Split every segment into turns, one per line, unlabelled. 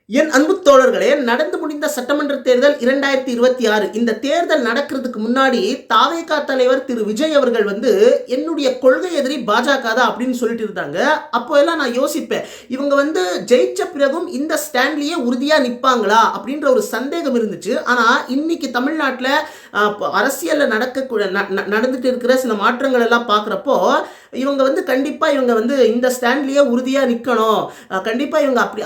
என் அன்பு தோழர்களே, நடந்து முடிந்த சட்டமன்ற தேர்தல் 2026 இந்த தேர்தல் நடக்கிறதுக்கு முன்னாடி தாவேகா தலைவர் திரு விஜய் அவர்கள் என்னுடைய கொள்கை எதிரி பாஜக தான் அப்படின்னு சொல்லிட்டு இருந்தாங்க. அப்போ எல்லாம் நான் யோசிப்பேன், இவங்க ஜெயிச்ச பிறகும் இந்த ஸ்டாண்ட்லயே உறுதியா நிற்பாங்களா அப்படின்ற ஒரு சந்தேகம் இருந்துச்சு. ஆனா இன்னைக்கு தமிழ்நாட்டில் அரசியல்ல நடந்துட்டு இருக்கிற சில மாற்றங்கள் எல்லாம் பார்க்குறப்போ இவங்க கண்டிப்பா இவங்க இந்த ஸ்டாண்ட்லயே உறுதியா நிற்கணும், கண்டிப்பா இவங்க அப்படி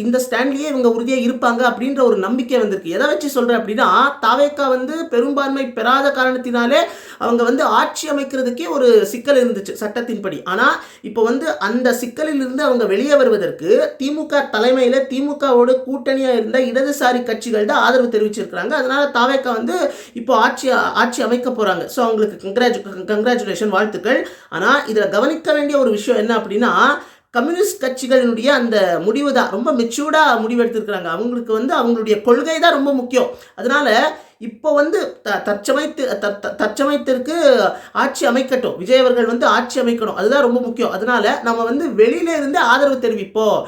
இந்த ஸ்டாண்ட்லயே இவங்க உறுதியா இருப்பாங்க அப்படின்ற ஒரு நம்பிக்கை வந்திருக்கு. எதை வச்சு சொல்றேன் அப்படின்னா, தாவேகா பெரும்பான்மை பெறாத காரணத்தினாலே அவங்க ஆட்சி அமைக்கிறதுக்கே ஒரு சிக்கல் இருந்துச்சு சட்டத்தின்படி. ஆனா இப்போ அந்த சிக்கலில் இருந்து அவங்க வெளியே வருவதற்கு திமுக தலைமையில திமுகவோடு கூட்டணியா இருந்த இடதுசாரி கட்சிகள் தான் ஆதரவு தெரிவிச்சிருக்கிறாங்க. அதனால தாவேகா இப்போ ஆட்சி அமைக்க போறாங்க. ஸோ அவங்களுக்கு கங்க்ராச்சுலேஷன், வாழ்த்துக்கள். ஆனா இதுல கவனிக்க வேண்டிய ஒரு விஷயம் என்ன அப்படின்னா, கம்யூனிஸ்ட் கட்சிகளினுடைய அந்த முடிவு தான் ரொம்ப மெச்சூர்டா முடிவெடுத்திருக்கிறாங்க. அவங்களுக்கு அவங்களுடைய கொள்கை தான் ரொம்ப முக்கியம். அதனால இப்போ தற்சமயத்திற்கு ஆட்சி அமைக்கட்டும், விஜய் அவர்கள் ஆட்சி அமைக்கணும், அதுதான் ரொம்ப முக்கியம். அதனால நம்ம வெளியில இருந்து ஆதரவு தெரிவிப்போம்.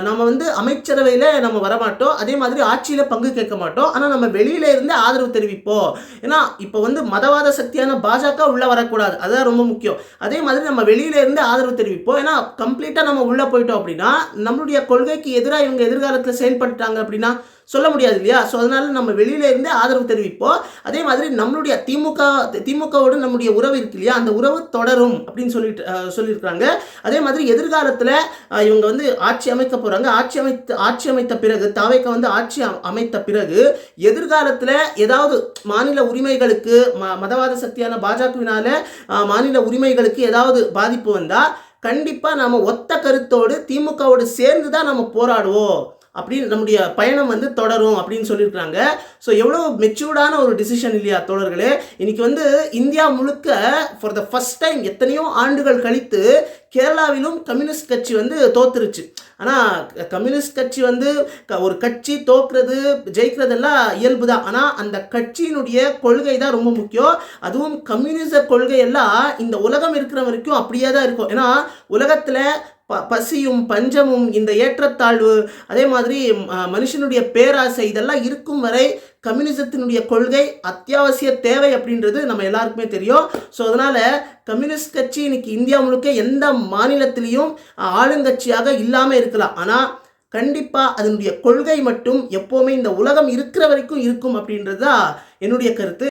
நம்ம அமைச்சரவையில் நம்ம வரமாட்டோம், அதே மாதிரி ஆட்சியில் பங்கு கேட்க மாட்டோம். ஆனால் நம்ம வெளியில இருந்து ஆதரவு தெரிவிப்போம். ஏன்னா இப்போ மதவாத சக்தியான பாஜக உள்ள வரக்கூடாது, அதுதான் ரொம்ப முக்கியம். அதே மாதிரி நம்ம வெளியில இருந்து ஆதரவு தெரிவிப்போம். ஏன்னா கம்ப்ளீட்டா நம்ம உள்ள போயிட்டோம் அப்படின்னா நம்மளுடைய கொள்கைக்கு எதிராக இவங்க எதிர்காலத்தில் செயல்பட்டாங்க அப்படின்னா சொல்ல முடியாது இல்லையா? ஸோ அதனால நம்ம வெளியில இருந்தே ஆதரவு தெரிவிப்போம். அதே மாதிரி நம்மளுடைய திமுகவோடு நம்முடைய உறவு இருக்கு இல்லையா, அந்த உறவு தொடரும் அப்படின்னு சொல்லியிருக்காங்க. அதே மாதிரி எதிர்காலத்தில் இவங்க ஆட்சி அமைக்க போறாங்க. ஆட்சி அமைத்த பிறகு தாவேகா ஆட்சி அமைத்த பிறகு எதிர்காலத்தில் ஏதாவது மாநில உரிமைகளுக்கு மதவாத சக்தியான பாஜகவினால மாநில உரிமைகளுக்கு ஏதாவது பாதிப்பு வந்தா கண்டிப்பா நாம ஒத்த கருத்தோடு திமுகவோடு சேர்ந்து தான் நம்ம போராடுவோம் அப்படின்னு நம்முடைய பயணம் தொடரும் அப்படின்னு சொல்லியிருக்காங்க. ஸோ எவ்வளோ மெச்சூர்டான ஒரு டிசிஷன் இல்லையா தோழர்களே? இன்னைக்கு இந்தியா முழுக்க ஃபார் த ஃபர்ஸ்ட் டைம் எத்தனையோ ஆண்டுகள் கழித்து கேரளாவிலும் கம்யூனிஸ்ட் கட்சி தோத்துருச்சு. ஆனால் கம்யூனிஸ்ட் கட்சி ஒரு கட்சி தோக்குறது ஜெயிக்கிறதெல்லாம் இயல்பு தான். ஆனால் அந்த கட்சியினுடைய கொள்கை தான் ரொம்ப முக்கியம். அதுவும் கம்யூனிச கொள்கையெல்லாம் இந்த உலகம் இருக்கிற வரைக்கும் அப்படியே தான் இருக்கும். ஏன்னா உலகத்தில் பசியும் பஞ்சமும் இந்த ஏற்றத்தாழ்வு அதே மாதிரி மனுஷனுடைய பேராசை இதெல்லாம் இருக்கும் வரை கம்யூனிசத்தினுடைய கொள்கை அத்தியாவசிய தேவை அப்படின்றது நம்ம எல்லாருக்குமே தெரியும். ஸோ அதனால் கம்யூனிஸ்ட் கட்சி இன்னைக்கு இந்தியா முழுக்க எந்த மாநிலத்திலையும் ஆளுங்கட்சியாக இல்லாமல் இருக்கலாம். ஆனால் கண்டிப்பாக அதனுடைய கொள்கை மட்டும் எப்போவுமே இந்த உலகம் இருக்கிற வரைக்கும் இருக்கும் அப்படின்றது தான் என்னுடைய கருத்து.